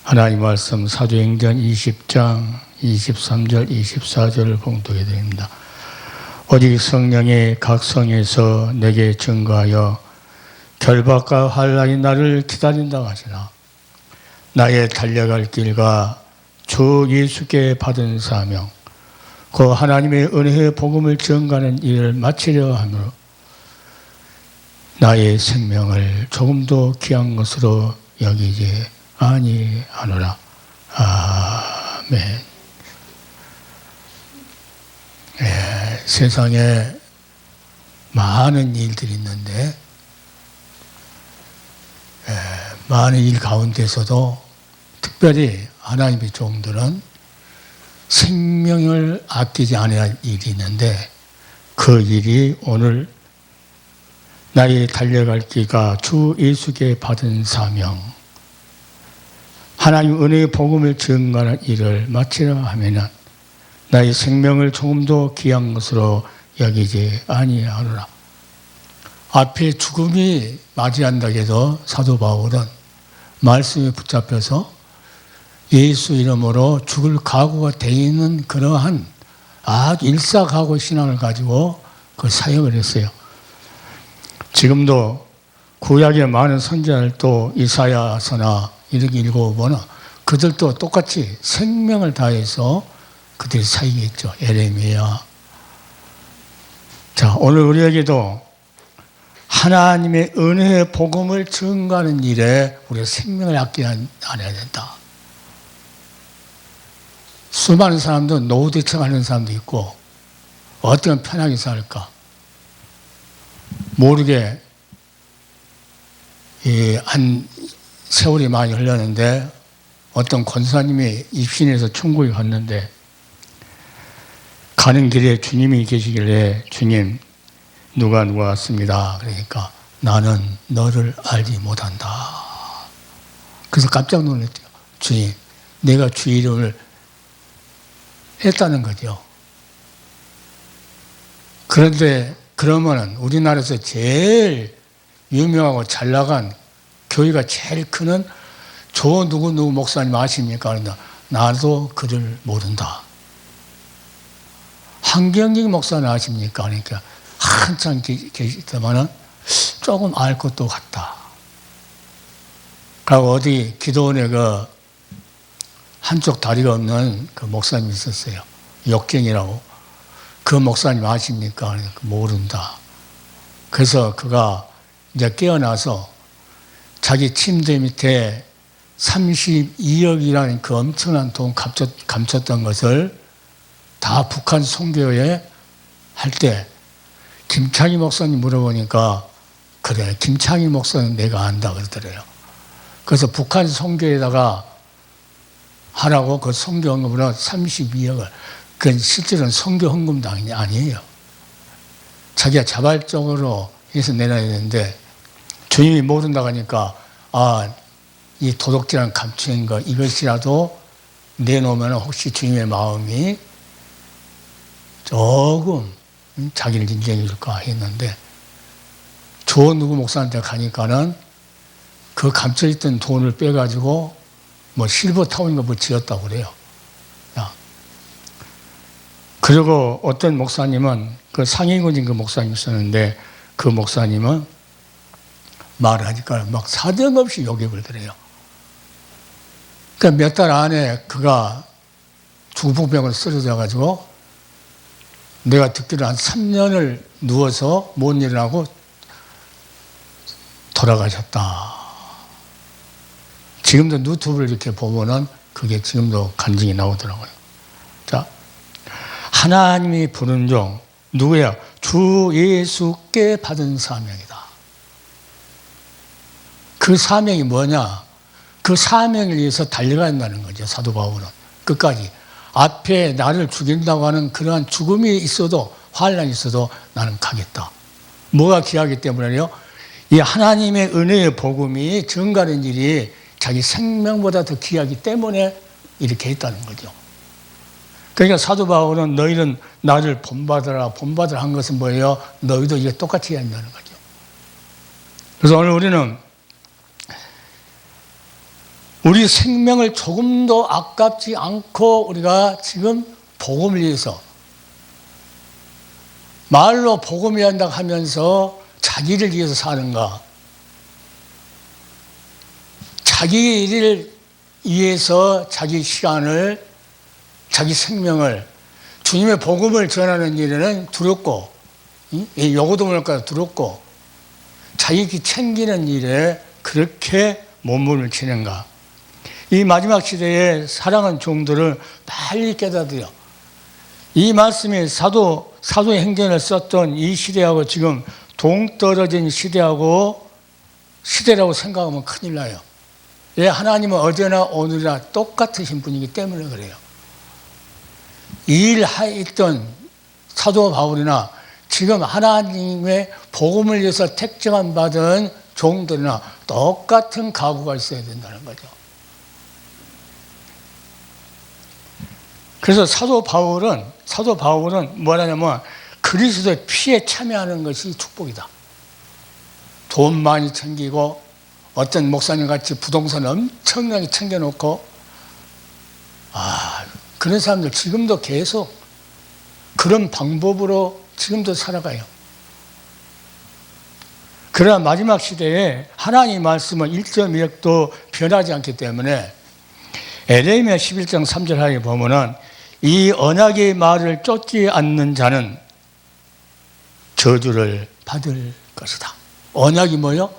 하나님 말씀 사도행전 20장 23절 24절을 봉독해 드립니다. 오직 성령이 각 성에서 내게 증거하여 결박과 환난이 나를 기다린다 하시나 나의 달려갈 길과 주 예수께 받은 사명 그 하나님의 은혜의 복음을 전가하는 일을 마치려 하므로 나의 생명을 조금도 귀한 것으로 여기지 아니하노라. 아멘. 세상에 많은 일들이 있는데 많은 일 가운데서도 특별히 하나님의 종들은 생명을 아끼지 않아야 할 일이 있는데 그 일이 오늘 나의 달려갈 길과 주 예수께 받은 사명 하나님 은혜의 복음을 증거하는 일을 마치려 하면은 나의 생명을 조금도 귀한 것으로 여기지 아니하노라. 앞에 죽음이 맞이한다 해서 사도 바울은 말씀에 붙잡혀서 예수 이름으로 죽을 각오가 되어 있는 그러한 일사각오 신앙을 가지고 그 사역을 했어요. 지금도 구약의 많은 선지자들도 이사야서나 이렇게 읽어보면 그들도 똑같이 생명을 다해서 그들이 사역했죠. 에레미야. 자, 오늘 우리에게도 하나님의 은혜의 복음을 증거하는 일에 우리가 생명을 아끼지 않아야 된다. 수많은 사람도 노후 대책하는 사람도 있고 어떻게 편하게 살까 모르게 한 세월이 많이 흘렀는데 어떤 권사님이 입신해서 천국에 갔는데 가는 길에 주님이 계시길래 주님 누가 왔습니다. 그러니까 나는 너를 알지 못한다. 그래서 깜짝 놀랐대요. 주님 내가 주 이름을 했다는 거죠. 그런데 그러면은 우리나라에서 제일 유명하고 잘 나간 교회가 제일 크는 저 누구 목사님 아십니까? 그런다. 나도 그를 모른다. 한경직 목사님 아십니까? 그러니까 한참 계시더만은 조금 알 것도 같다. 그리고 어디 기도원에 그 한쪽 다리가 없는 그 목사님이 있었어요. 역경이라고. 그 목사님 아십니까? 그러니까 모른다. 그래서 그가 이제 깨어나서 자기 침대 밑에 32억이라는 그 엄청난 돈 감췄던 것을 다 북한 선교회 할 때 김창희 목사님 물어보니까 그래 김창희 목사는 내가 안다 그러더래요. 그래서 북한 선교에다가 하라고 그 선교 헌금으로 32억을 그건 실제로는 선교 헌금도 아니에요. 자기가 자발적으로 해서 내놔야 되는데 주님이 모른다고 하니까 이 도덕질한 감추인 거 이것이라도 내놓으면 혹시 주님의 마음이 조금 자기를 인정해 줄까 했는데 조 누구 목사한테 가니까는 그 감춰있던 돈을 빼가지고 뭐 실버 타운인가 뭐 지었다고 그래요. 그리고 어떤 목사님은 그 상위군인 그 목사님 있었는데 그 목사님은 말을 하니까 막 사정없이 욕해 버리더래요. 그러니까 몇 달 안에 그가 중풍병을 쓰러져가지고 내가 듣기로 한 3년을 누워서 못 일어나고 돌아가셨다. 지금도 유튜브를 이렇게 보면은 그게 지금도 간증이 나오더라고요. 자, 하나님이 부른 종 누구야? 주 예수께 받은 사명이다. 그 사명이 뭐냐? 그 사명을 위해서 달려가야 한다는 거죠. 사도 바울은 끝까지 앞에 나를 죽인다고 하는 그러한 죽음이 있어도 환난이 있어도 나는 가겠다. 뭐가 귀하기 때문에요? 이 하나님의 은혜의 복음이 증가하는 일이 자기 생명보다 더 귀하기 때문에 이렇게 했다는 거죠. 그러니까 사도 바울은 너희는 나를 본받으라 한 것은 뭐예요? 너희도 이게 똑같이 해야 한다는 거죠. 그래서 오늘 우리는 우리 생명을 조금도 아깝지 않고 우리가 지금 복음을 위해서 말로 복음을 한다 하면서 자기를 위해서 사는가? 자기 일을 위해서 자기 시간을, 자기 생명을 주님의 복음을 전하는 일에는 두렵고, 요구도 못할까 두렵고, 자기 챙기는 일에 그렇게 몸부림을 치는가? 이 마지막 시대에 사랑하는 종들을 빨리 깨닫으려. 이 말씀이 사도의 행전을 썼던 이 시대하고 지금 동떨어진 시대라고 생각하면 큰일 나요. 예, 하나님은 어제나 오늘이나 똑같으신 분이기 때문에 그래요. 일하였던 사도 바울이나 지금 하나님의 복음을 위해서 택정함 받은 종들이나 똑같은 각오가 있어야 된다는 거죠. 그래서 사도 바울은 뭐라냐면 그리스도의 피에 참여하는 것이 축복이다. 돈 많이 챙기고 어떤 목사님 같이 부동산 엄청나게 챙겨놓고 그런 사람들 지금도 계속 그런 방법으로 지금도 살아가요. 그러나 마지막 시대에 하나님의 말씀은 1.1획도 변하지 않기 때문에 에레미야 11장 3절 하에 보면은 이 언약의 말을 쫓지 않는 자는 저주를 받을 것이다. 언약이 뭐요?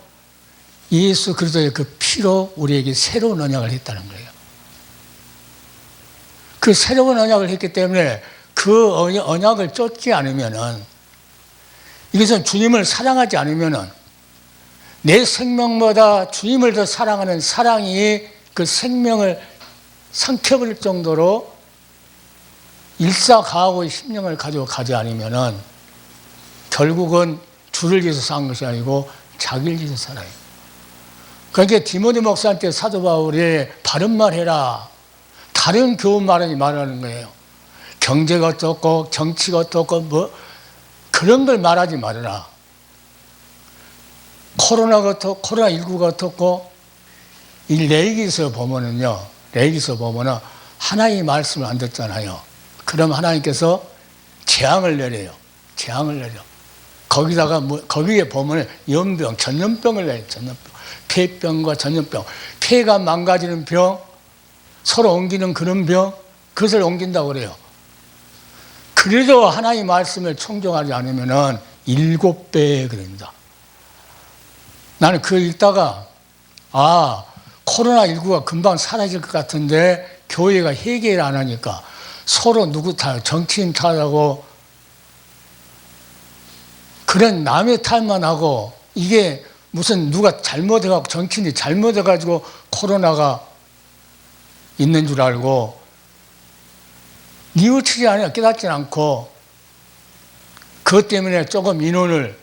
예수 그리스도의 그 피로 우리에게 새로운 언약을 했다는 거예요. 그 새로운 언약을 했기 때문에 그 언약을 쫓지 않으면은, 이것은 주님을 사랑하지 않으면은 내 생명보다 주님을 더 사랑하는 사랑이 그 생명을 삼켜버릴 정도로 일사가하고의 심령을 가지고 가지 않으면은 결국은 주를 위해서 산 것이 아니고 자기를 위해서 살아요. 그러니까 디모데 목사한테 사도 바울이 바른 말 해라. 다른 교훈 말하는 거예요. 경제가 어떻고 정치가 어떻고 뭐 그런 걸 말하지 말아라. 코로나19가 어떻고 이 레위기서 보면은 하나님의 말씀을 안 듣잖아요. 그럼 하나님께서 재앙을 내려요. 거기에 보면 연병, 전염병을 내요. 전염병. 폐병과 전염병. 폐가 망가지는 병, 서로 옮기는 그런 병, 그것을 옮긴다고 그래요. 그래도 하나님의 말씀을 청종하지 않으면 7배 그럽니다. 나는 그거 읽다가 코로나19가 금방 사라질 것 같은데 교회가 해결을 안 하니까 서로 누구 탓, 정치인 탓하고 그런 남의 탓만 하고, 이게 무슨 누가 잘못해가지고 정치인이 잘못해가지고 코로나가 있는 줄 알고 뉘우치지 않아요. 깨닫지 않고 그것 때문에 조금 인원을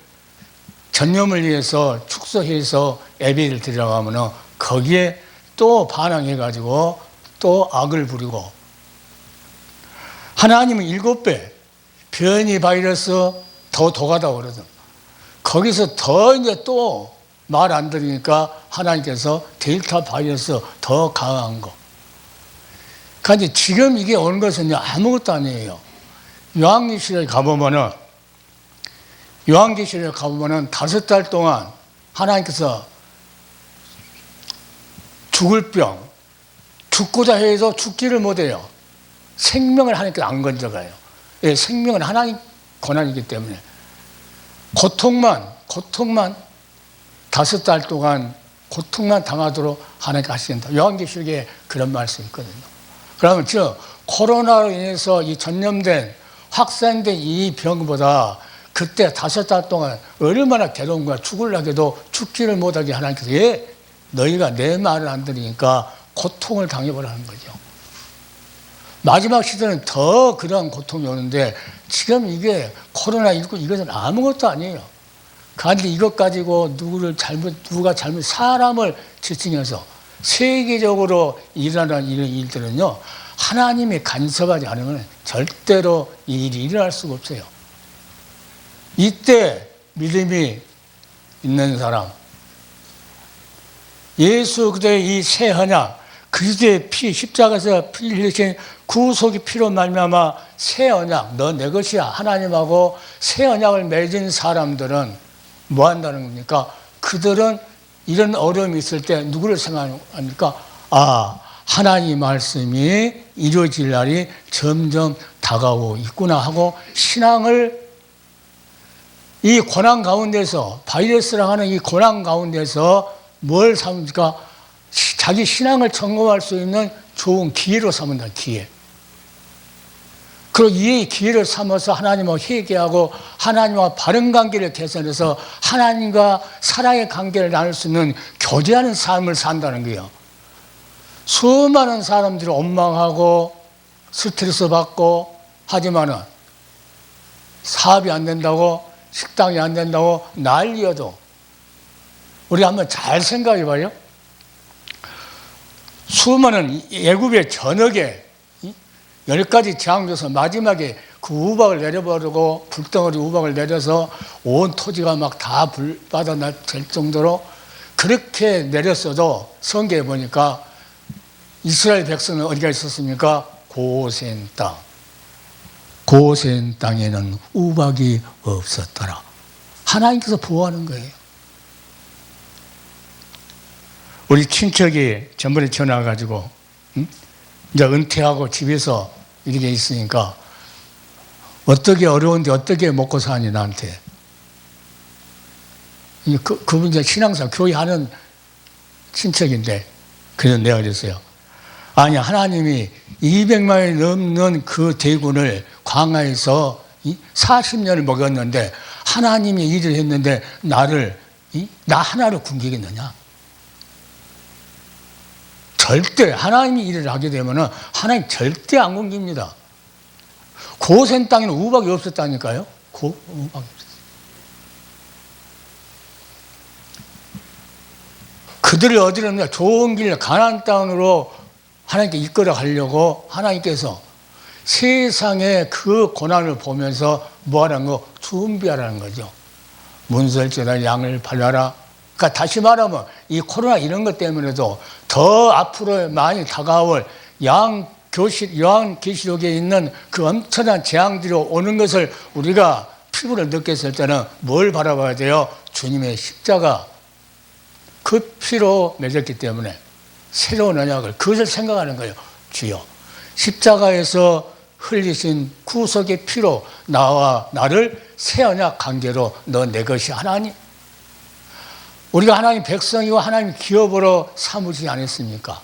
전염을 위해서 축소해서 예배를 드리려고 하면 거기에 또 반항해가지고 또 악을 부리고, 하나님은 7배 변이 바이러스 더 도가다고 그러죠. 거기서 더 이제 또 말 안 들으니까 하나님께서 델타 바이러스 더 강한 거. 그런데 지금 이게 오는 것은 아무것도 아니에요. 요한계시록에 가보면은 5달 동안 하나님께서 죽을 병, 죽고자 해도 죽지를 못해요. 생명을 하나님께서 안 건져가요. 예, 생명은 하나님 권한이기 때문에 고통만 5달 동안 고통만 당하도록 하나님께 하신다. 요한계시록에 그런 말씀이 있거든요. 그러면 코로나로 인해서 이 전염된 확산된 이 병보다 그때 5달 동안 얼마나 괴로운 거야. 죽으려고 해도 죽지를 못하게 하나님께서 너희가 내 말을 안 들으니까 고통을 당해보라는 거죠. 마지막 시대는 더 그러한 고통이 오는데 지금 이게 코로나19 이것은 아무것도 아니에요. 그런데 이것 가지고 누가 잘못 사람을 지칭해서 세계적으로 일어나는 이런 일들은요, 하나님이 간섭하지 않으면 절대로 이 일이 일어날 수가 없어요. 이때 믿음이 있는 사람, 예수 그리스도의 이 새 언약, 그리스도의 피, 십자가에서 피 흘리신 구속의 피로 말미암아 새 언약, 너 내 것이야. 하나님하고 새 언약을 맺은 사람들은 뭐 한다는 겁니까? 그들은 이런 어려움이 있을 때 누구를 생각합니까? 아, 하나님 말씀이 이루어질 날이 점점 다가오고 있구나 하고 신앙을 이 고난 가운데서, 바이러스라 하는 이 고난 가운데서 뭘 삼습니까? 자기 신앙을 점검할 수 있는 좋은 기회로 삼는다, 기회. 그리고 이 기회를 삼아서 하나님과 회개하고 하나님과 바른 관계를 개선해서 하나님과 사랑의 관계를 나눌 수 있는 교제하는 삶을 산다는 거예요. 수많은 사람들이 원망하고 스트레스 받고 하지만은 사업이 안 된다고, 식당이 안 된다고 난리여도 우리 한번 잘 생각해 봐요. 수많은 애굽의 전역에 10가지 재앙 줘서 마지막에 그 우박을 내려버리고 불덩어리 우박을 내려서 온 토지가 막 다 불바다 될 정도로 그렇게 내렸어도 성경에 보니까 이스라엘 백성은 어디가 있었습니까? 고센 땅. 고센 땅에는 우박이 없었더라. 하나님께서 보호하는 거예요. 우리 친척이 전번에 전화 와가지고 이제 은퇴하고 집에서 이렇게 있으니까 어떻게 어려운데 어떻게 먹고 사니 나한테. 그분 이제 신앙사 교회하는 친척인데 그래서 내가 그랬어요. 아니 하나님이 200만이 넘는 그 대군을 광야에서 40년을 먹였는데 하나님이 일을 했는데 나를 나 하나로 굶기겠느냐. 절대 하나님이 일을 하게 되면 하나님 절대 안 굶깁니다. 고센 땅에는 우박이 없었다니까요. 우박이 없었어요. 그들이 어디로 냐 좋은 길 가나안 땅으로 하나님께 이끌어 가려고 하나님께서 세상의 그 고난을 보면서 뭐하라는 거? 준비하라는 거죠. 문설주나 양을 발라라. 그러니까 다시 말하면 이 코로나 이런 것 때문에도 더 앞으로 많이 다가올 요한계시록에 있는 그 엄청난 재앙들이 오는 것을 우리가 피부를 느꼈을 때는 뭘 바라봐야 돼요? 주님의 십자가. 그 피로 맺었기 때문에 새로운 언약을 그것을 생각하는 거예요. 주여 십자가에서 흘리신 구속의 피로 나와 나를 새 언약 관계로 너 내 것이 하나님. 우리가 하나님 백성이고 하나님 기업으로 삼으지 않았습니까?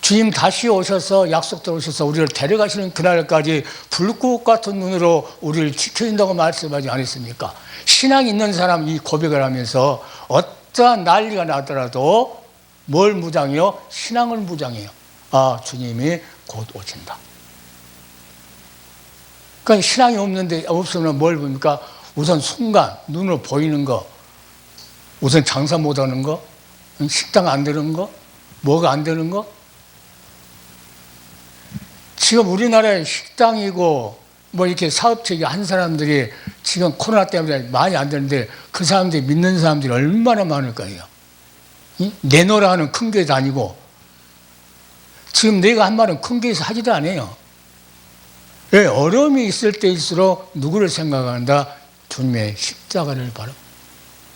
주님 다시 오셔서 약속대로 오셔서 우리를 데려가시는 그날까지 불꽃 같은 눈으로 우리를 지켜준다고 말씀하지 않았습니까? 신앙이 있는 사람 이 고백을 하면서 어떠한 난리가 나더라도 뭘 무장해요? 신앙을 무장해요. 아, 주님이 곧 오신다. 그러니까 신앙이 없으면 뭘 봅니까? 우선 순간 눈으로 보이는 거, 우선 장사 못하는 거, 식당 안 되는 거, 뭐가 안 되는 거. 지금 우리나라에 식당이고 뭐 이렇게 사업체가 한 사람들이 지금 코로나 때문에 많이 안 되는데 그 사람들이 믿는 사람들이 얼마나 많을 거예요. 내노라 하는 큰 교회 다니고 지금 내가 한 말은 큰 교회에서 하지도 않아요. 왜? 어려움이 있을 때일수록 누구를 생각한다? 주님의 십자가를 바라.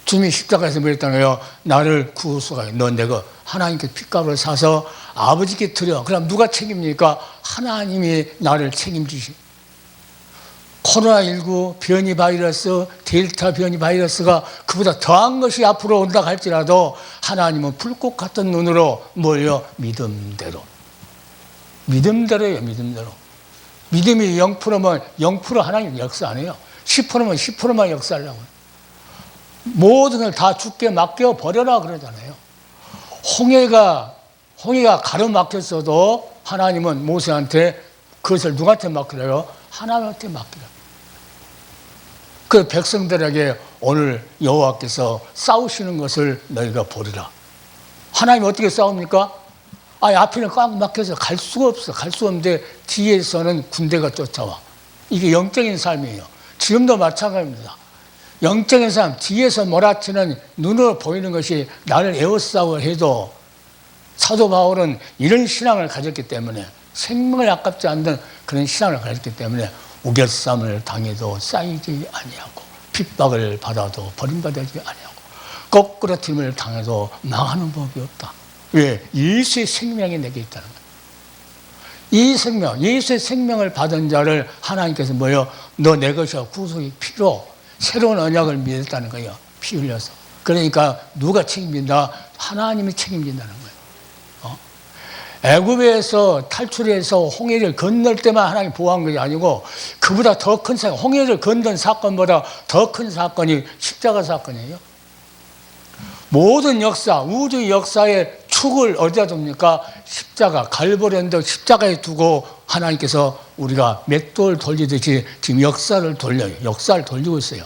주님이 십자가에서 뭐랬다는 거예요? 나를 구속하게 너 내가 하나님께 핏값을 사서 아버지께 드려. 그럼 누가 책임입니까? 하나님이 나를 책임지시. 코로나19 변이 바이러스, 델타 변이 바이러스가 그보다 더한 것이 앞으로 온다 할지라도 하나님은 불꽃 같은 눈으로 뭐예요? 믿음대로. 믿음대로예요, 믿음대로. 믿음이 0%면 0% 하나님 역사 안 해요. 10%면 10%만 역사하려고 해요. 모든 걸 다 죽게 맡겨 버려라 그러잖아요. 홍해가 가로막혔어도 하나님은 모세한테 그것을 누구한테 맡기래요? 하나님한테 맡기라. 그 백성들에게 오늘 여호와께서 싸우시는 것을 너희가 보리라. 하나님 어떻게 싸웁니까? 앞에는 꽉 막혀서 갈 수가 없어. 갈 수가 없는데 뒤에서는 군대가 쫓아와. 이게 영적인 삶이에요. 지금도 마찬가지입니다. 영적인 삶, 뒤에서 몰아치는 눈으로 보이는 것이 나를 에워싸고 해도 사도 바울은 이런 신앙을 가졌기 때문에, 생명을 아깝지 않는 그런 신앙을 가졌기 때문에 우겨쌈을 당해도 쌓이지 아니하고, 핍박을 받아도 버림받지 아니하고, 거꾸러짐을 당해도 망하는 법이 없다. 왜? 예수의 생명이 내게 있다는 거예요. 이 생명, 예수의 생명을 받은 자를 하나님께서 뭐요? 너 내 것이야, 구속이 피로 새로운 언약을 맺었다는 거예요. 피 흘려서. 그러니까 누가 책임진다? 하나님이 책임진다는 거예요. 애굽에서 탈출해서 홍해를 건널 때만 하나님 보호한 것이 아니고, 그보다 더 큰 사건, 홍해를 건넌 사건보다 더 큰 사건이 십자가 사건이에요. 모든 역사, 우주 역사의 축을 어디다 둡니까? 십자가, 갈보리 언덕 십자가에 두고 하나님께서 우리가 맷돌 돌리듯이 지금 역사를 돌려요. 역사를 돌리고 있어요.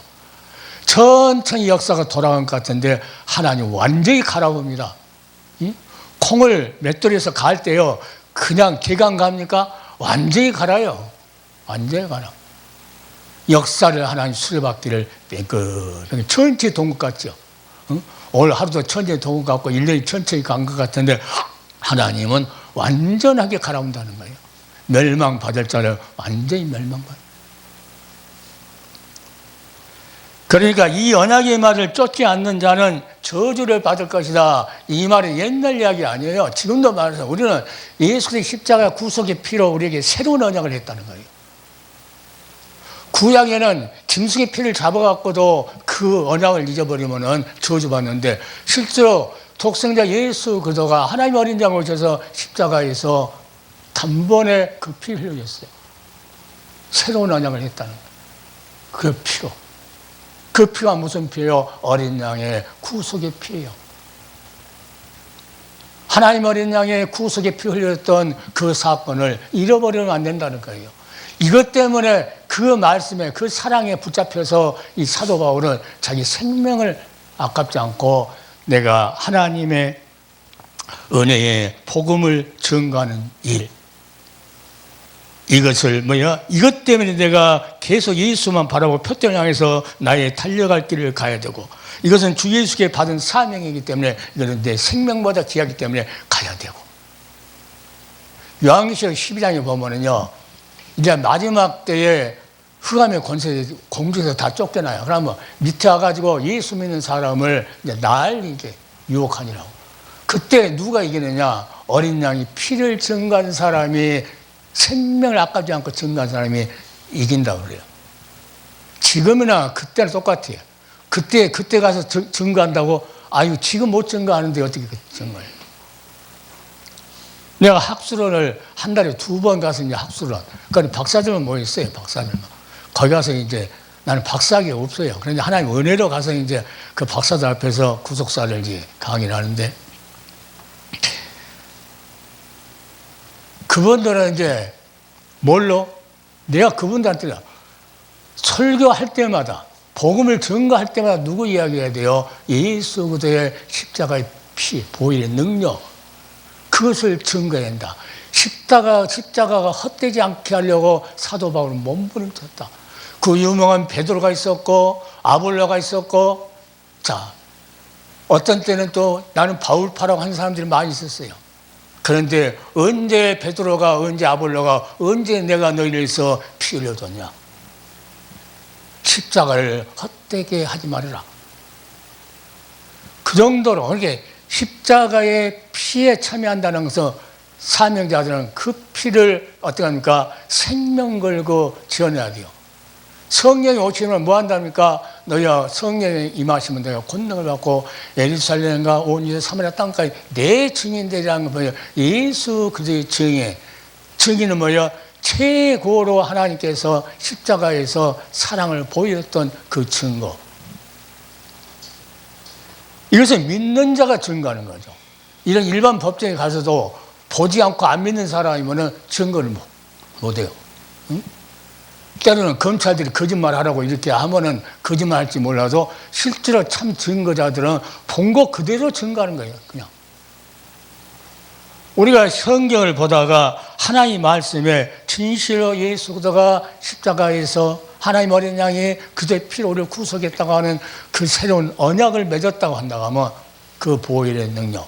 천천히 역사가 돌아간 것 같은데 하나님 완전히 갈아봅니다. 콩을 맷돌에서 갈 때요, 그냥 개간 갑니까? 완전히 갈아요. 완전히 갈아. 역사를 하나님 수레바퀴를 뺑긋, 천천히 돈 것 같죠? 오늘 하루도 천천히 돈 것 같고 1년이 천천히 간 것 같은데 하나님은 완전하게 갈아온다는 거예요. 멸망받을 자를 완전히 멸망받을. 그러니까 이 언약의 말을 쫓지 않는 자는 저주를 받을 것이다. 이 말은 옛날 이야기 아니에요. 지금도 말해서 우리는 예수 그리스도의 십자가 구속의 피로 우리에게 새로운 언약을 했다는 거예요. 구약에는 짐승의 피를 잡아갖고도 그 언약을 잊어버리면은 저주받는데, 실제로 독생자 예수 그리스도가 하나님 어린 양을 오셔서 십자가에서 단번에 그 피를 흘렸어요. 새로운 언약을 했다는 거예요. 그 피로. 그 피가 무슨 피예요? 어린 양의 구속의 피예요. 하나님 어린 양의 구속의 피 흘렸던 그 사건을 잃어버리면 안 된다는 거예요. 이것 때문에 그 말씀에, 그 사랑에 붙잡혀서 이 사도 바울은 자기 생명을 아깝지 않고 내가 하나님의 은혜의 복음을 증거하는 일, 이것을 이것 때문에 내가 계속 예수만 바라고 표대를 향해서 나의 달려갈 길을 가야 되고, 이것은 주 예수께 받은 사명이기 때문에 이것은 내 생명보다 귀하기 때문에 가야 되고. 요한계시록 12장에 보면은요, 이제 마지막 때에 흑암의 권세 공중에서 다 쫓겨나요. 그러면 밑에 와가지고 예수 믿는 사람을 이제 날 이제 유혹하니라고. 그때 누가 이기느냐? 어린 양이 피를 증거한 사람이, 생명을 아깝지 않고 증거한 사람이 이긴다고 그래요. 지금이나 그때는 똑같아요. 그때 가서 증거한다고, 아유, 지금 못 증거하는데 어떻게 증거해요? 내가 학술원을 한 달에 2번 가서 이제 학술원. 그러니까 박사들은 뭐 있어요, 박사들은. 거기 가서 이제 나는 박사학위 없어요. 그런데 하나님 은혜로 가서 이제 그 박사들 앞에서 구속사를 이제 강의를 하는데, 그분들은 이제 뭘로? 내가 그분들한테 설교할 때마다, 복음을 증거할 때마다 누구 이야기해야 돼요? 예수 그리스도의 십자가의 피, 보혈의 능력, 그것을 증거해야 한다. 십자가가 헛되지 않게 하려고 사도 바울은 몸부림쳤다. 그 유명한 베드로가 있었고 아볼로가 있었고, 자, 어떤 때는 또 나는 바울파라고 하는 사람들이 많이 있었어요. 그런데 언제 베드로가, 언제 아볼로가, 언제 내가 너희를 위해서 피 흘려줬냐? 십자가를 헛되게 하지 말아라. 그 정도로, 그렇게 십자가의 피에 참여한다는 것은 사명자들은 그 피를 어떻게 합니까? 생명 걸고 지어내야 돼요. 성령이 오시면 뭐 한답니까? 너희가 성령이 임하시면 너희가 권능을 받고 예루살렘과 온 유대 사마리아 땅까지 내 증인들이라는 건 뭐예요? 예수 그리스도의 증인은 뭐예요? 최고로 하나님께서 십자가에서 사랑을 보였던 그 증거. 이것을 믿는 자가 증거하는 거죠. 이런 일반 법정에 가서도 보지 않고 안 믿는 사람이면 증거를 못해요. 응? 때로는 검찰들이 거짓말하라고 이렇게 하면은 거짓말할지 몰라도 실제로 참 증거자들은 본 거 그대로 증거하는 거예요. 그냥 우리가 성경을 보다가 하나님 말씀에 진실로 예수 그리스도가 십자가에서 하나님 어린 양이 그의 피로 우리를 구속했다고 하는 그 새로운 언약을 맺었다고 한다고 하면 그 보혈의 능력,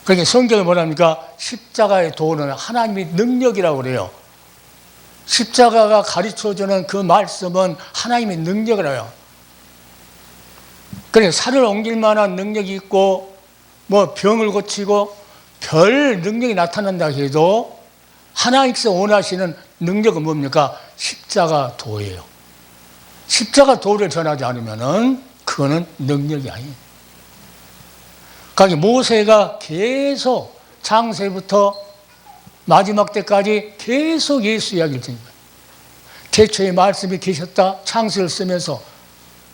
그러니까 성경에 뭐랍니까? 십자가의 도는 하나님의 능력이라고 그래요. 십자가가 가르쳐주는 그 말씀은 하나님의 능력이라요. 그러니까 살을 옮길 만한 능력이 있고 뭐 병을 고치고 별 능력이 나타난다 해도 하나님께서 원하시는 능력은 뭡니까? 십자가 도예요. 십자가 도를 전하지 않으면은 그거는 능력이 아니에요. 그러니까 모세가 계속 창세부터 마지막 때까지 계속 예수 이야기를 듣는 거예요. 태초에 말씀이 계셨다. 창세를 쓰면서.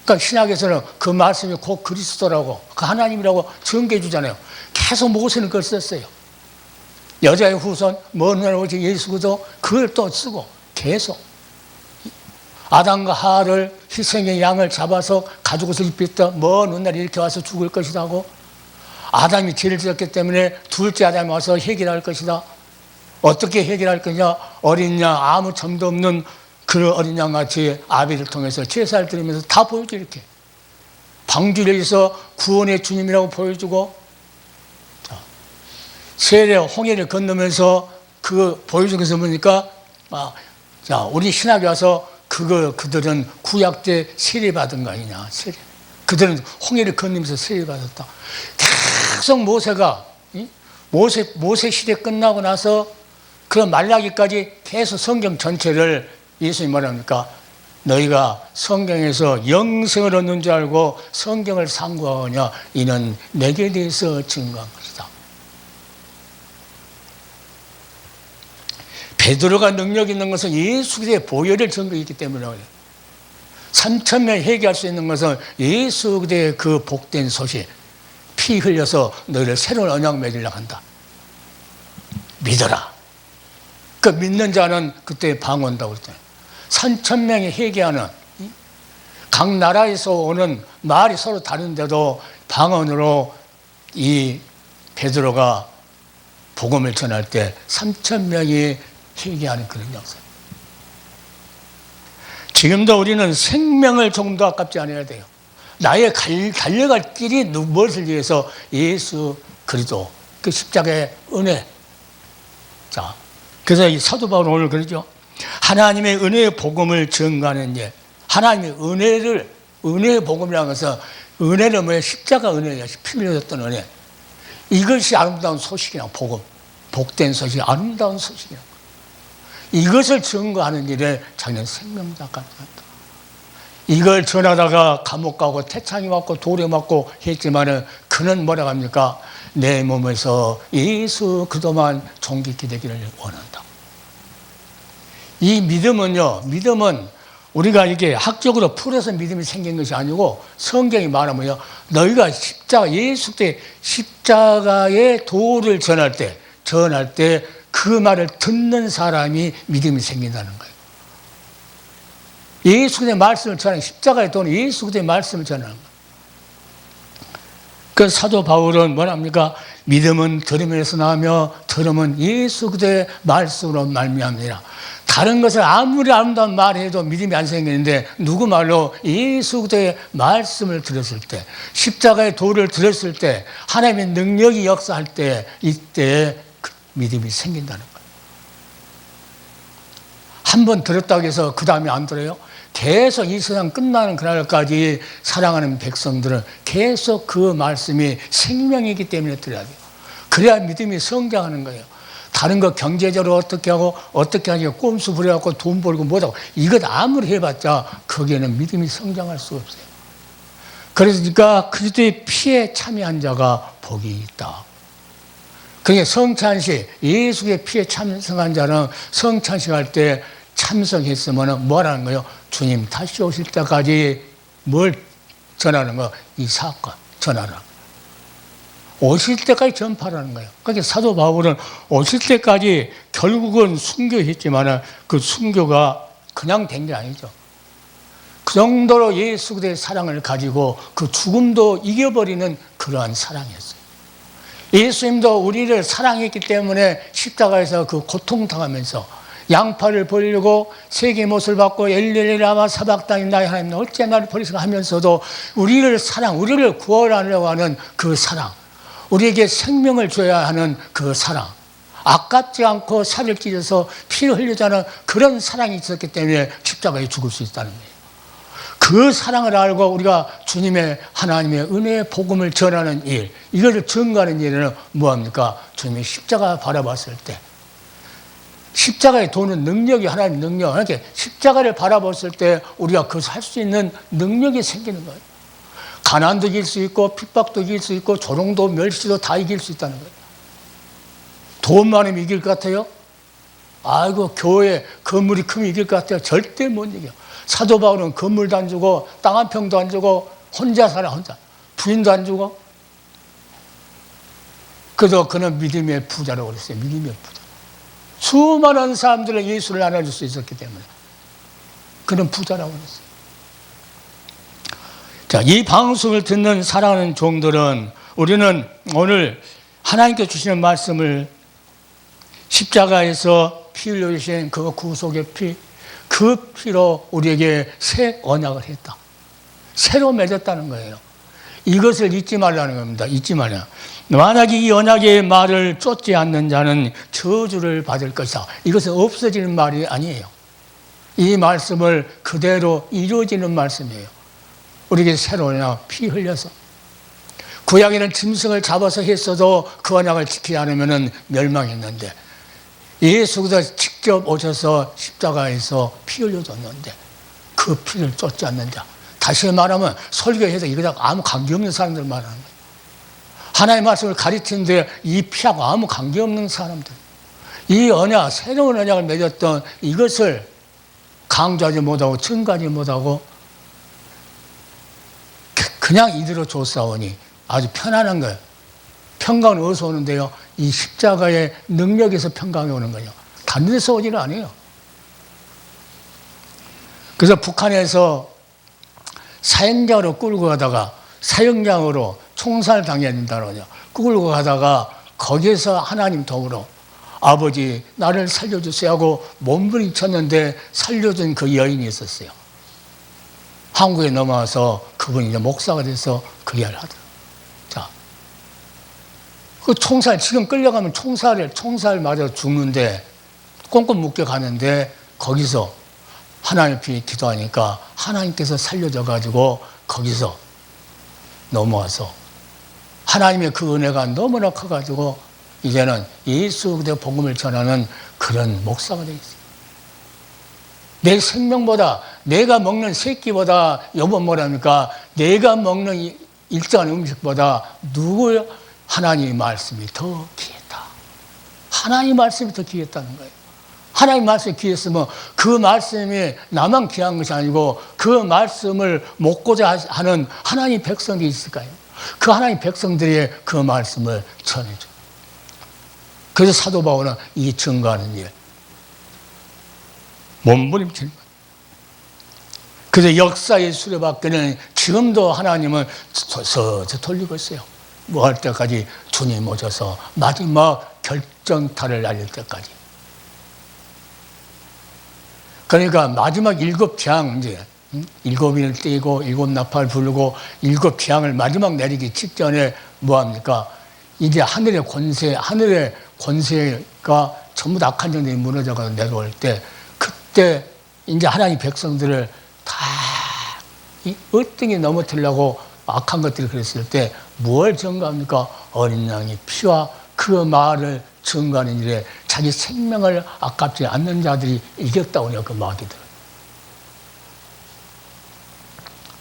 그러니까 신약에서는 그 말씀이 곧 그리스도라고, 그 하나님이라고 증거해 주잖아요. 계속 모세는 그걸 썼어요. 여자의 후손, 먼 날 오직 예수 그리스도 그걸 또 쓰고 계속. 아담과 하와를 희생의 양을 잡아서 가죽옷을 입혔다. 먼 훗날 이렇게 와서 죽을 것이다 하고, 아담이 죄를 지었기 때문에 둘째 아담이 와서 해결할 것이다. 어떻게 해결할 거냐? 어린 양, 아무 점도 없는 그 어린 양같이 아비를 통해서 제사를 드리면서 다 보여줘. 이렇게 방주를 위해서 구원의 주님이라고 보여주고, 세례 홍해를 건너면서 그 보여준 것을 보니까, 자, 우리 신학에 와서 그들은 구약 때 세례 받은 거 아니냐? 세례. 그들은 홍해를 건너면서 세례 받았다. 계속 모세가 모세 시대 끝나고 나서 그런 말라기까지 계속 성경 전체를 예수님이 말합니까? 너희가 성경에서 영생을 얻는 줄 알고 성경을 상고하느냐? 이는 내게 대해서 증거한 것이다. 베드로가 능력 있는 것은 예수 그리스도의 보혈을 증거했기 때문에 3,000명 회개할 수 있는 것은 예수 그리스도의 그 복된 소식, 피 흘려서 너희를 새로운 언약 맺으려고 한다. 믿어라. 그 믿는 자는 그때 방언다고 그랬잖아요. 3,000명이 회개하는, 각 나라에서 오는 말이 서로 다른데도 방언으로 이 베드로가 복음을 전할 때 3,000명이 회개하는 그런 역사예요. 지금도 우리는 생명을 조금도 아깝지 않아야 돼요. 나의 달려갈 길이 무엇을 위해서? 예수 그리스도 그 십자가의 은혜. 자, 그래서 이 사도 바울은 오늘 그러죠. 하나님의 은혜의 복음을 증거하는 예. 하나님의 은혜의 복음이라는 것은, 은혜는 뭐예요? 십자가 은혜예요. 피 흘려졌던 은혜. 이것이 아름다운 소식이라, 복음. 복된 소식, 아름다운 소식이라. 이것을 증거하는 일에 자기는 생명도 아깝지 않다. 이걸 전하다가 감옥 가고 태창이 맞고 돌에 맞고 했지만은 그는 뭐라고 합니까? 내 몸에서 예수 그리스도만 존귀케 되기를 원한다. 이 믿음은요, 믿음은 우리가 이게 학적으로 풀어서 믿음이 생긴 것이 아니고, 성경이 말하면요, 너희가 예수 때 십자가의 도를 전할 때 그 말을 듣는 사람이 믿음이 생긴다는 거예요. 예수 그리스도의 말씀을 전하는, 십자가의 도는 예수 그리스도의 말씀을 전하는 거예요. 그 사도 바울은 뭐랍니까? 믿음은 들음에서 나오며 들음은 예수 그리스도의 말씀으로 말미암니라. 다른 것을 아무리 아름다운 말해도 믿음이 안 생기는데, 누구 말로? 예수 그리스도의 말씀을 들었을 때, 십자가의 도를 들었을 때, 하나님의 능력이 역사할 때, 이때 그 믿음이 생긴다는 거예요. 한 번 들었다고 해서 그 다음에 안 들어요? 계속 이 세상 끝나는 그날까지 사랑하는 백성들은 계속 그 말씀이 생명이기 때문에 들어야 돼요. 그래야 믿음이 성장하는 거예요. 다른 거 경제적으로 어떻게 하고 어떻게 하냐고 꼼수 부려갖고 돈 벌고 뭐라고, 이것 아무리 해봤자 거기에는 믿음이 성장할 수가 없어요. 그러니까 그리스도의 피에 참여한 자가 복이 있다. 그게 성찬식, 예수의 피에 참석한 자는 성찬식 할 때 참석했으면 뭐라는 거예요? 주님 다시 오실 때까지 뭘 전하는 거예요? 이 사건 전하라. 오실 때까지 전파라는 거예요. 그러니까 사도 바울은 오실 때까지 결국은 순교했지만 그 순교가 그냥 된 게 아니죠. 그 정도로 예수 그리스도의 사랑을 가지고 그 죽음도 이겨버리는 그러한 사랑이었어요. 예수님도 우리를 사랑했기 때문에 십자가에서 그 고통당하면서 양팔을 벌리고 세계 못을 받고 엘리엘리 라마 사박다니 나의 하나님 어째 나를 버리시나 하면서도 우리를 구원하려고 하는 그 사랑, 우리에게 생명을 줘야 하는 그 사랑, 아깝지 않고 살을 찢어서 피를 흘리자는 그런 사랑이 있었기 때문에 십자가에 죽을 수 있다는 거예요. 그 사랑을 알고 우리가 주님의 하나님의 은혜의 복음을 전하는 일, 이것을 증거하는 일은 뭐합니까? 주님의 십자가 바라봤을 때, 십자가에 도는 능력이 하나님 능력, 이렇게 십자가를 바라봤을 때 우리가 그것을 할 수 있는 능력이 생기는 거예요. 가난도 이길 수 있고 핍박도 이길 수 있고 조롱도 멸시도 다 이길 수 있다는 거예요. 돈 많으면 이길 것 같아요? 아이고, 교회 건물이 크면 이길 것 같아요? 절대 못 이겨요. 사도 바울은 건물도 안 주고 땅 한 평도 안 주고 혼자 살아, 혼자. 부인도 안 주고. 그래도 그는 믿음의 부자라고 그랬어요. 믿음의 부자. 수많은 사람들은 예수를 알아줄 수 있었기 때문에 그는 부자라고 그랬어요. 자, 이 방송을 듣는 사랑하는 종들은 우리는 오늘 하나님께 주시는 말씀을 십자가에서 피 흘려주신 그 구속의 피, 그 피로 우리에게 새 언약을 했다. 새로 맺었다는 거예요. 이것을 잊지 말라는 겁니다. 잊지 말라. 만약에 이 언약의 말을 쫓지 않는 자는 저주를 받을 것이다. 이것은 없어지는 말이 아니에요. 이 말씀을 그대로 이루어지는 말씀이에요. 우리에게 새로 언약 피 흘려서. 구약에는 짐승을 잡아서 했어도 그 언약을 지키지 않으면 멸망했는데 예수께서 직접 오셔서 십자가에서 피 흘려줬는데 그 피를 쫓지 않는 자. 다시 말하면 설교해서 이거랑 아무 관계없는 사람들 말하는 거예요. 하나님의 말씀을 가르치는데 이 피하고 아무 관계없는 사람들. 이 언약, 새로운 언약을 맺었던 이것을 강조하지 못하고 증가하지 못하고 그냥 이대로 줬사오니 아주 편안한 거예요. 평강은 어디서 오는데요? 이 십자가의 능력에서 평강이 오는 거예요. 다른 데서 오지는 않아요. 그래서 북한에서 사형장으로 끌고 가다가 사형장으로 총살 당해야 된다고요. 끌고 가다가 거기에서 하나님 덕으로 아버지 나를 살려주세요 하고 몸부림쳤는데 살려준 그 여인이 있었어요. 한국에 넘어와서 그분이 이제 목사가 돼서 그 일을 하더라고요. 자, 그 총살, 지금 끌려가면 총살 맞아 죽는데 꽁꽁 묶여 가는데 거기서 하나님 피 기도하니까 하나님께서 살려줘가지고 거기서 넘어와서 하나님의 그 은혜가 너무나 커가지고 이제는 예수 그리스도의 복음을 전하는 그런 목사가 되어 있어요. 내 생명보다 내가 먹는 새끼보다 여보 뭐랍니까? 내가 먹는 일정한 음식보다 누구의 하나님의 말씀이 더 귀했다. 하나님의 말씀이 더 귀했다는 거예요. 하나님 말씀이 귀했으면 그 말씀이 나만 귀한 것이 아니고 그 말씀을 먹고자 하는 하나님 백성이 있을까요? 그 하나님 백성들이 그 말씀을 전해줘. 그래서 사도 바울은 이 증거하는 일, 몸부림치는 거예요. 그래서 역사의 수레바퀴는 지금도 하나님은 서서 돌리고 있어요. 뭐 할 때까지 주님 오셔서 마지막 결정타를 날릴 때까지. 그러니까 마지막 일곱 재앙, 이제 일곱 인을 떼고 일곱 나팔 부르고 일곱 재앙을 마지막 내리기 직전에 뭐합니까? 이제 하늘의 권세가 전부 다 악한 정들이 무너져가지고 내려올 때 그때 이제 하나님 백성들을 다 어떻게 넘어뜨리려고 악한 것들이 그랬을 때 뭘 증거합니까? 어린 양의 피와 그 말을 증거하는 일에 자기 생명을 아깝지 않는 자들이 이겼다고 해요. 그 마귀들.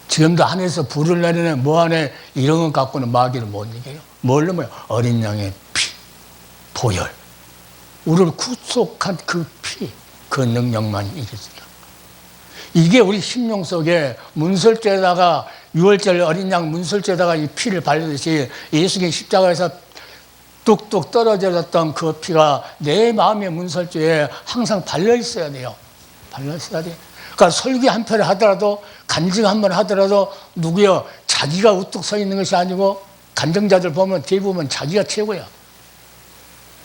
지금도 하늘에서 불을 내리는 뭐 안에 이런 것 갖고는 마귀를 못 이겨요. 뭘로 뭐요? 어린 양의 피, 보혈. 우리를 구속한 그 피, 그 능력만 이겼습니다. 이게 우리 심령 속에 문설주에다가 6월절 어린 양 문설주에다가 이 피를 바르듯이 예수님의 십자가에서 뚝뚝 떨어졌던 그 피가 내 마음의 문설주에 항상 발려 있어야 돼요. 발려 있어야 돼. 그러니까 설교 한 편을 하더라도 간증 한 번 하더라도 누구요? 자기가 우뚝 서 있는 것이 아니고 간증자들 보면 대부분 자기가 최고야.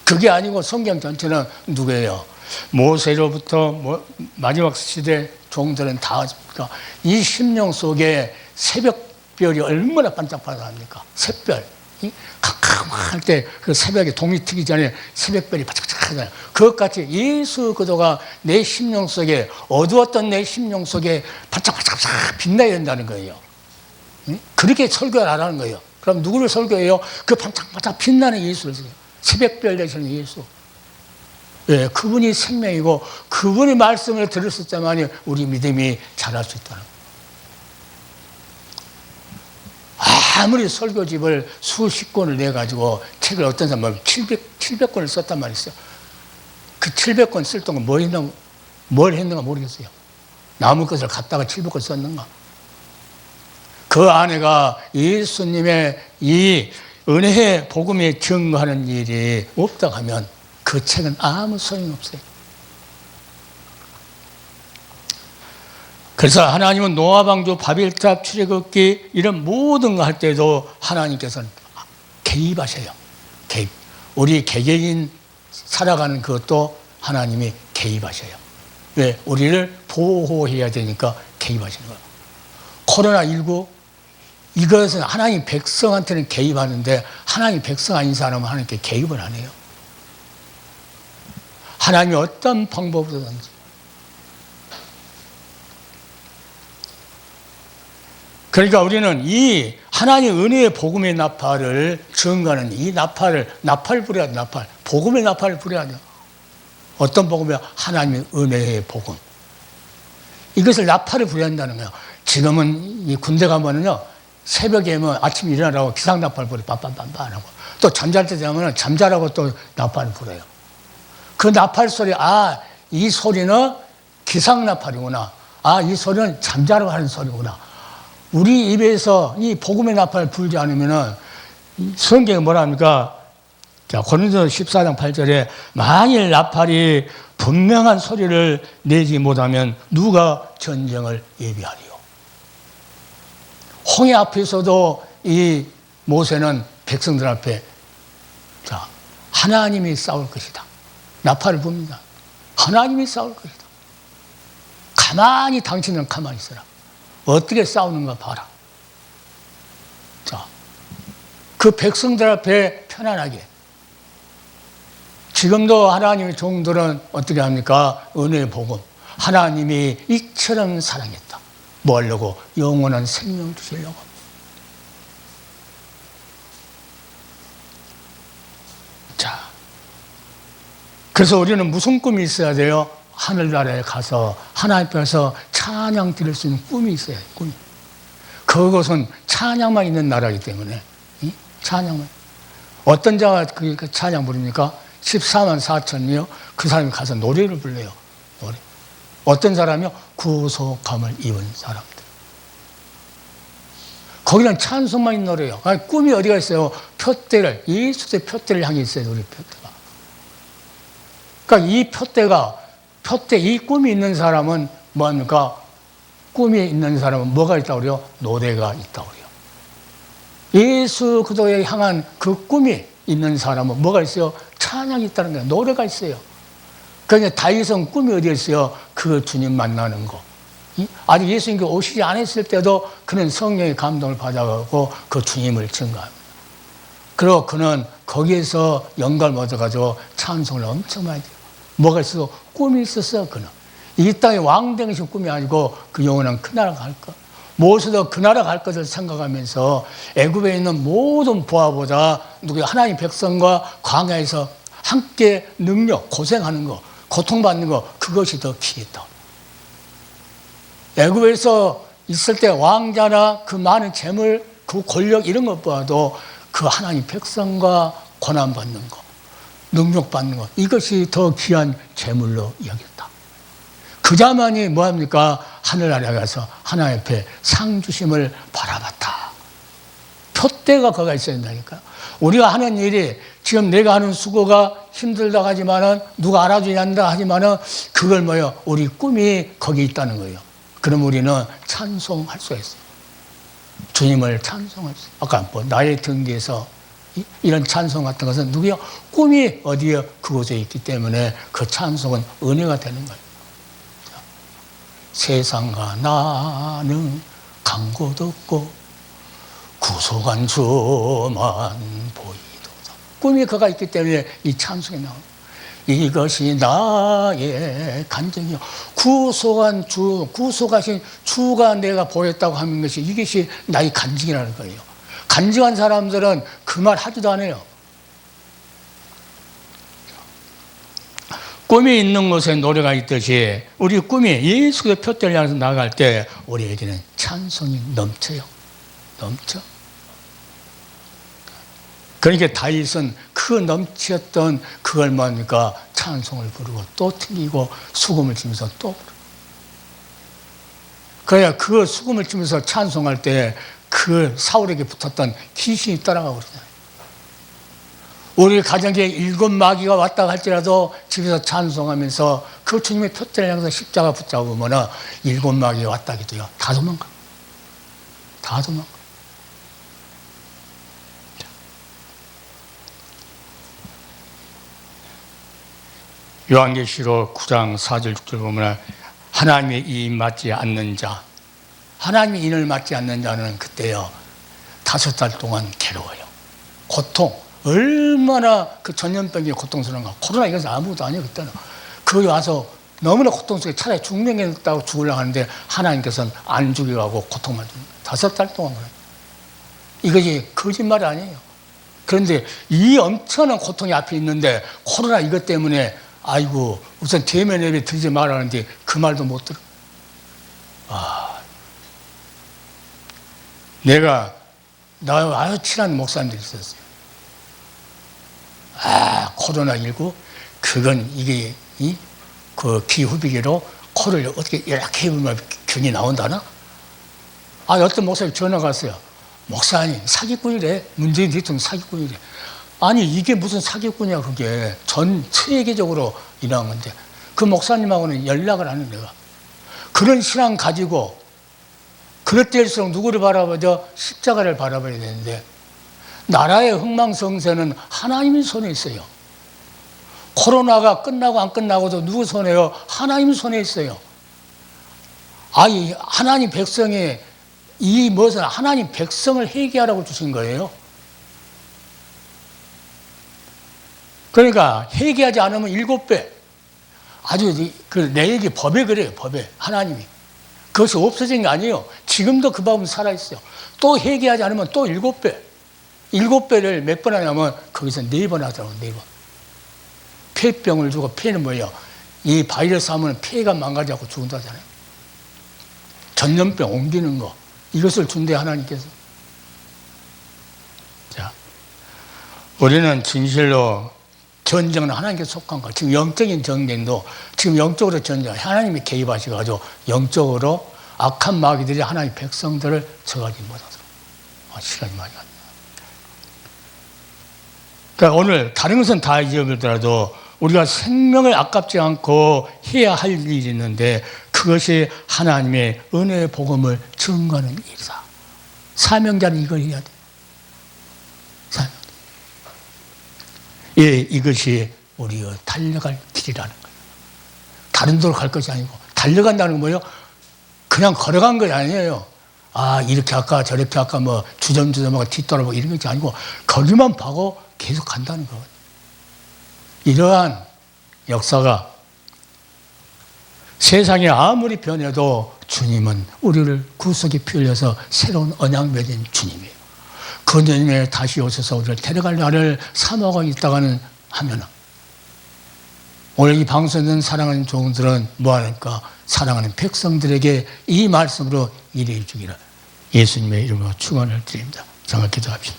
그게 아니고 성경 전체는 누구예요? 모세로부터 마지막 시대 종들은 다 이 심령 속에 새벽별이 얼마나 반짝반짝합니까? 샛별. 캄캄할 때 그 새벽에 동이 트기 전에 새벽별이 바짝바짝 하잖아요. 그것같이 예수 그리스도가 내 심령 속에, 어두웠던 내 심령 속에 바짝바짝 빛나야 된다는 거예요. 그렇게 설교를 하라는 거예요. 그럼 누구를 설교해요? 그 반짝반짝 빛나는 예수를 설교해요. 새벽별 되시는 예수. 예, 그분이 생명이고 그분의 말씀을 들었을 때만이 우리 믿음이 자랄 수 있다는 거예요. 아무리 설교집을 수십 권을 내가지고 책을 어떤 사람은 700권을 썼단 말이 있어요. 그 700권 쓸 동안 뭘 했는가 모르겠어요. 남의 것을 갖다가 700권 썼는가. 그 안에가 예수님의 이 은혜의 복음에 증거하는 일이 없다 하면 그 책은 아무 소용이 없어요. 그래서 하나님은 노아 방주, 바벨탑, 출애굽기 이런 모든 거 할 때도 하나님께서는 개입하셔요. 개입. 우리 개개인 살아가는 그것도 하나님이 개입하셔요. 왜? 우리를 보호해야 되니까 개입하시는 거예요. 코로나19 이것은 하나님 백성한테는 개입하는데 하나님 백성 아닌 사람은 하나님께 개입을 안 해요. 하나님이 어떤 방법으로든지. 그러니까 우리는 이 하나님의 은혜의 복음의 나팔을 증거하는 이 나팔을 불어야 돼. 나팔. 복음의 나팔을 불어야 돼. 어떤 복음이야? 하나님의 은혜의 복음. 이것을 나팔을 불어야 한다는 거예요. 지금은 이 군대 가면은요, 새벽에 아침에 일어나라고 기상나팔 불어요. 빰빰빰빰 하고. 또 잠잘 때 되면 잠자라고 또 나팔을 불어요. 그 나팔 소리, 이 소리는 기상나팔이구나. 이 소리는 잠자라고 하는 소리구나. 우리 입에서 이 복음의 나팔을 불지 않으면은 성경에 뭐라 합니까? 자, 고린도서 14장 8절에 만일 나팔이 분명한 소리를 내지 못하면 누가 전쟁을 예비하리요? 홍해 앞에서도 이 모세는 백성들 앞에 자, 하나님이 싸울 것이다. 나팔을 붑니다. 하나님이 싸울 것이다. 가만히 당신은 가만히 있어라. 어떻게 싸우는가 봐라. 자, 그 백성들 앞에 편안하게. 지금도 하나님의 종들은 어떻게 합니까? 은혜의 복음. 하나님이 이처럼 사랑했다. 뭐 하려고? 영원한 생명 주시려고. 자, 그래서 우리는 무슨 꿈이 있어야 돼요? 하늘나라에 가서 하나님 앞에서 찬양 드릴 수 있는 꿈이 있어요. 꿈이. 그것은 찬양만 있는 나라이기 때문에 찬양만. 어떤 자가 그 찬양 부릅니까? 14만 4천이요. 그 사람이 가서 노래를 불러요. 노래. 어떤 사람이요? 구속함을 입은 사람들. 거기는 찬송만 있는 노래예요. 꿈이 어디가 있어요? 표대를, 예수의 표대를 향해 있어요. 우리 표대가. 그러니까 이 표대, 이 꿈이 있는 사람은 뭐합니까? 꿈이 있는 사람은 뭐가 있다고 그래요? 노래가 있다고 그래요. 예수 그리스도에 향한 그 꿈이 있는 사람은 뭐가 있어요? 찬양이 있다는 거예요. 노래가 있어요. 그러니까 다윗은 꿈이 어디에 있어요? 그 주님 만나는 거. 아직 예수님께 오시지 않았을 때도 그는 성령의 감동을 받아가고 그 주님을 증거합니다. 그리고 그는 거기에서 영감을 얻어가지고 찬송을 엄청 많이 해요. 뭐가 있어서 꿈이 있었어. 그는 이 땅의 왕 되는 꿈이 아니고 그 영원한 그 나라 갈 것. 모세도 그 나라 갈 것을 생각하면서 애굽에 있는 모든 부하보다 하나님 백성과 광야에서 함께 능력, 고생하는 거, 고통받는 거, 그것이 더 귀했다. 애굽에서 있을 때 왕자나 그 많은 재물, 그 권력 이런 것보다도 그 하나님 백성과 고난받는 거, 능력받는 것, 이것이 더 귀한 재물로 여겼다. 그 자만이 뭐합니까? 하늘나라에 가서 하나님 앞에 상 주심을 바라봤다. 표대가 거기가 있어야 된다니까. 우리가 하는 일이 지금 내가 하는 수고가 힘들다 하지만은 누가 알아주지 않는다 하지만은 그걸 뭐예요? 우리 꿈이 거기 있다는 거예요. 그럼 우리는 찬송할 수가 있어요. 주님을 찬송할 수. 아까 뭐 나의 등 뒤에서 이런 찬송 같은 것은 누구요? 꿈이 어디에 그곳에 있기 때문에 그 찬송은 은혜가 되는 거예요. 세상과 나는 간 곳 없고 구속한 주만 보이도다. 꿈이 그가 있기 때문에 이 찬송이 나옵니다. 이것이 나의 간증이요. 구속하신 주가 내가 보였다고 하는 것이 이것이 나의 간증이라는 거예요. 간증한 사람들은 그 말 하지도 않아요. 꿈이 있는 곳에 노래가 있듯이 우리 꿈이 예수의 표대를 향해서 나아갈 때 우리에게는 찬송이 넘쳐요. 넘쳐. 그러니까 다윗은 그 넘치었던 그걸 뭐니까 찬송을 부르고 또 튕기고 수금을 치면서 또 부르고. 그래야 그 수금을 치면서 찬송할 때 그 사울에게 붙었던 귀신이 따라가고 그러잖아요. 우리 가정에 7 마귀가 왔다 할지라도 집에서 찬송하면서 그 주님의 표대를 향해서 십자가 붙잡으면 7 마귀가 왔다 해도요. 다 도망가. 다 도망가. 요한계시록 9장 4절 6절 보면 하나님의 이 맞지 않는 자, 하나님의 인을 맞지 않는 자는 그때요 5달 동안 괴로워요. 고통, 얼마나 그 전염병이 고통스러운가. 코로나 이것은 아무것도 아니에요. 그때는 거기 와서 너무나 고통스럽게 차라리 죽는다고 죽으려고 하는데 하나님께서는 안 죽여가고 고통만 주는 거예요. 5달 동안. 이것이 거짓말이 아니에요. 그런데 이 엄청난 고통이 앞에 있는데 코로나 이것 때문에 아이고 우선 대면 예배 드리지 말라는데 그 말도 못 들어. 나 아주 친한 목사님들이 있었어요. 코로나19 그건 이게 그 기후비계로 코를 어떻게 이렇게 해보면 균이 나온다나? 어떤 목사님 전화가 왔어요. 목사님 사기꾼이래. 문재인 대통령 사기꾼이래. 아니 이게 무슨 사기꾼이야. 그게 전 세계적으로 일어난 건데 그 목사님하고는 연락을 안 해. 내가 그런 신앙 가지고 그럴 때일수록 누구를 바라보죠? 십자가를 바라봐야 되는데 나라의 흥망성쇠는 하나님의 손에 있어요. 코로나가 끝나고 안 끝나고도 누구 손에요? 하나님 손에 있어요. 하나님 백성이 하나님 백성을 회개하라고 주신 거예요. 그러니까 회개하지 않으면 7배. 아주 내 얘기 법에 그래요. 법에 하나님이. 그것이 없어진 게 아니에요. 지금도 그 법은 살아있어요. 또 회개하지 않으면 또 7배. 7배를 몇 번 하냐면 거기서 4번 하더라고요. 4번. 폐병을 주고 폐는 뭐예요? 이 바이러스 하면 폐가 망가져서 죽는다잖아요. 전염병 옮기는 거. 이것을 준대 하나님께서. 자, 우리는 진실로 전쟁은 하나님께 속한 거. 지금 영적인 전쟁도 지금 영적으로 전쟁, 하나님이 개입하셔가지고 영적으로 악한 마귀들이 하나님의 백성들을 저하지 못하도록. 시간이 많이 갔네. 그러니까 오늘 다른 것은 다 잊어버리더라도 우리가 생명을 아깝지 않고 해야 할 일이 있는데 그것이 하나님의 은혜의 복음을 증거하는 일이다. 사명자는 이걸 해야 돼. 이것이 우리가 달려갈 길이라는 거예요. 다른 데로 갈 것이 아니고 달려간다는 건 뭐예요? 그냥 걸어간 것이 아니에요. 이렇게 할까 저렇게 할까 뭐 주섬주섬하고 뒤돌아보고 이런 것이 아니고 거기만 봐고 계속 간다는 거예요. 이러한 역사가 세상이 아무리 변해도 주님은 우리를 구속에 피 흘려서 새로운 언약 맺은 주님이에요. 그 주님에 다시 오셔서 우리를 데려갈 날을 사모하고 있다가는 하면은 오늘 이 방송에 사랑하는 종들은 뭐하니까 사랑하는 백성들에게 이 말씀으로 일해 주기를 예수님의 이름으로 축원을 드립니다. 정말 기도합시다.